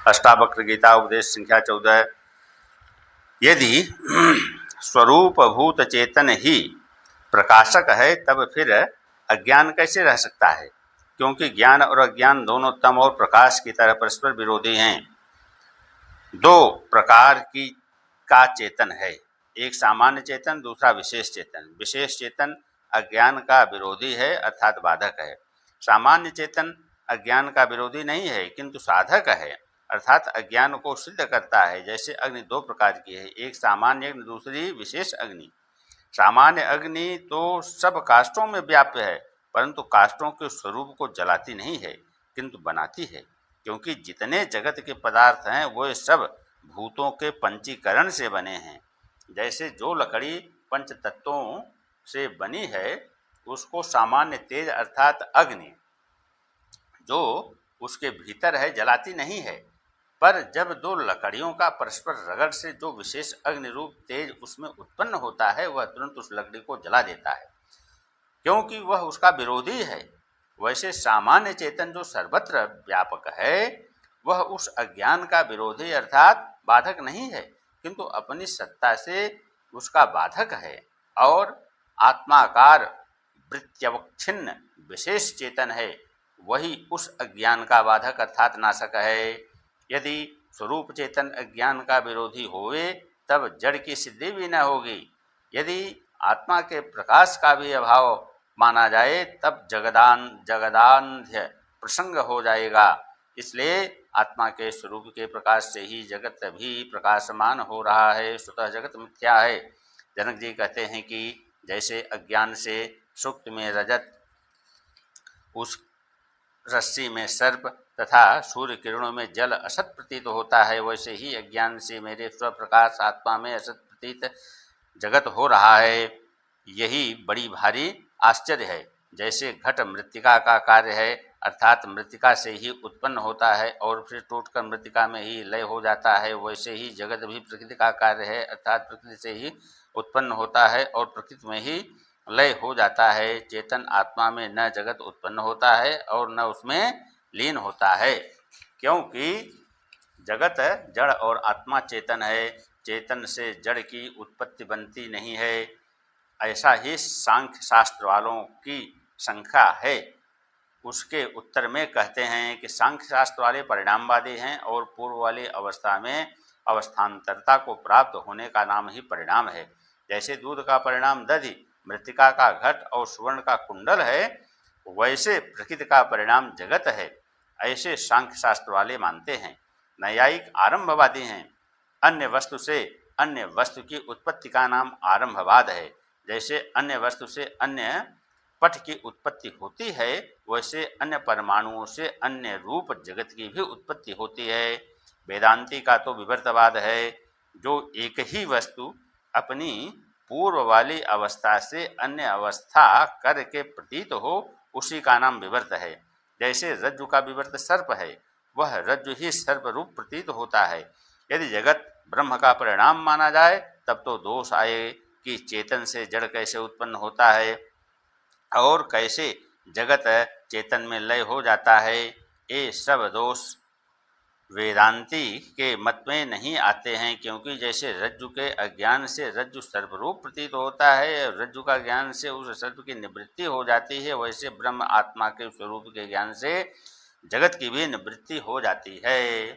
अष्टावक्र गीता उपदेश संख्या 14। यदि स्वरूपभूत चेतन ही प्रकाशक है तब फिर अज्ञान कैसे रह सकता है, क्योंकि ज्ञान और अज्ञान दोनों तम और प्रकाश की तरह परस्पर विरोधी हैं। दो प्रकार का चेतन है, एक सामान्य चेतन, दूसरा विशेष चेतन। विशेष चेतन अज्ञान का विरोधी है अर्थात बाधक है। सामान्य चेतन अज्ञान का विरोधी नहीं है किंतु साधक है अर्थात अज्ञान को सिद्ध करता है। जैसे अग्नि दो प्रकार की है, एक सामान्य अग्नि, दूसरी विशेष अग्नि। सामान्य अग्नि तो सब काष्ठों में व्याप्य है, परंतु काष्ठों के स्वरूप को जलाती नहीं है किंतु बनाती है, क्योंकि जितने जगत के पदार्थ हैं वो सब भूतों के पंचीकरण से बने हैं। जैसे जो लकड़ी पंच तत्वों से बनी है उसको सामान्य तेज अर्थात अग्नि जो उसके भीतर है जलाती नहीं है, पर जब दो लकड़ियों का परस्पर रगड़ से जो विशेष अग्नि रूप तेज उसमें उत्पन्न होता है वह तुरंत उस लकड़ी को जला देता है, क्योंकि वह उसका विरोधी है। वैसे सामान्य चेतन जो सर्वत्र व्यापक है वह उस अज्ञान का विरोधी अर्थात बाधक नहीं है किंतु अपनी सत्ता से उसका बाधक है। और आत्माकार वृत्त्यवच्छिन्न विशेष चेतन है वही उस अज्ञान का बाधक अर्थात नाशक है। यदि स्वरूप चेतन अज्ञान का विरोधी होवे तब जड़ की सिद्धि भी न होगी। यदि आत्मा के प्रकाश का भी अभाव माना जाए तब जगदांध्य प्रसंग हो जाएगा। इसलिए आत्मा के स्वरूप के प्रकाश से ही जगत भी प्रकाशमान हो रहा है, स्वतः जगत मिथ्या है। जनक जी कहते हैं कि जैसे अज्ञान से सुक्ति में रजत, उस रस्सी में सर्प तथा सूर्य किरणों में जल असत प्रतीत होता है, वैसे ही अज्ञान से मेरे स्वप्रकाश आत्मा में असत प्रतीत जगत हो रहा है। यही बड़ी भारी आश्चर्य है। जैसे घट मृत्तिका का कार्य है अर्थात मृत्तिका से ही उत्पन्न होता है और फिर टूटकर मृत्तिका में ही लय हो जाता है, वैसे ही जगत भी प्रकृति का कार्य है अर्थात प्रकृति से ही उत्पन्न होता है और प्रकृति में ही लय हो जाता है। चेतन आत्मा में न जगत उत्पन्न होता है और न उसमें लीन होता है, क्योंकि जगत जड़ और आत्मा चेतन है। चेतन से जड़ की उत्पत्ति बनती नहीं है। ऐसा ही सांख्य शास्त्र वालों की शंका है। उसके उत्तर में कहते हैं कि सांख्य शास्त्र वाले परिणामवादी हैं और पूर्व वाली अवस्था में अवस्थान्तरता को प्राप्त होने का नाम ही परिणाम है। जैसे दूध का परिणाम दधि, मृत्तिका का घट और सुवर्ण का कुंडल है, वैसे प्रकृति का परिणाम जगत है, ऐसे सांख्य शास्त्र वाले मानते हैं। नैयायिक आरंभवादी हैं। अन्य वस्तु से अन्य वस्तु की उत्पत्ति का नाम आरंभवाद है। जैसे अन्य वस्तु से अन्य पट की उत्पत्ति होती है वैसे अन्य परमाणुओं से अन्य रूप जगत की भी उत्पत्ति होती है। वेदांती का तो विवर्तवाद है, जो एक ही वस्तु अपनी पूर्व वाली अवस्था से अन्य अवस्था करके प्रतीत हो उसी का नाम विवर्त है। जैसे रज्जु का विवर्त सर्प है, वह रज्जु ही सर्प रूप प्रतीत होता है। यदि जगत ब्रह्म का परिणाम माना जाए तब तो दोष आए कि चेतन से जड़ कैसे उत्पन्न होता है और कैसे जगत चेतन में लय हो जाता है। ये सब दोष वेदांती के मत में नहीं आते हैं, क्योंकि जैसे रज्जु के अज्ञान से रज्जु सर्परूप प्रतीत होता है, रज्जु का ज्ञान से उस सर्प की निवृत्ति हो जाती है, वैसे ब्रह्म आत्मा के स्वरूप के ज्ञान से जगत की भी निवृत्ति हो जाती है।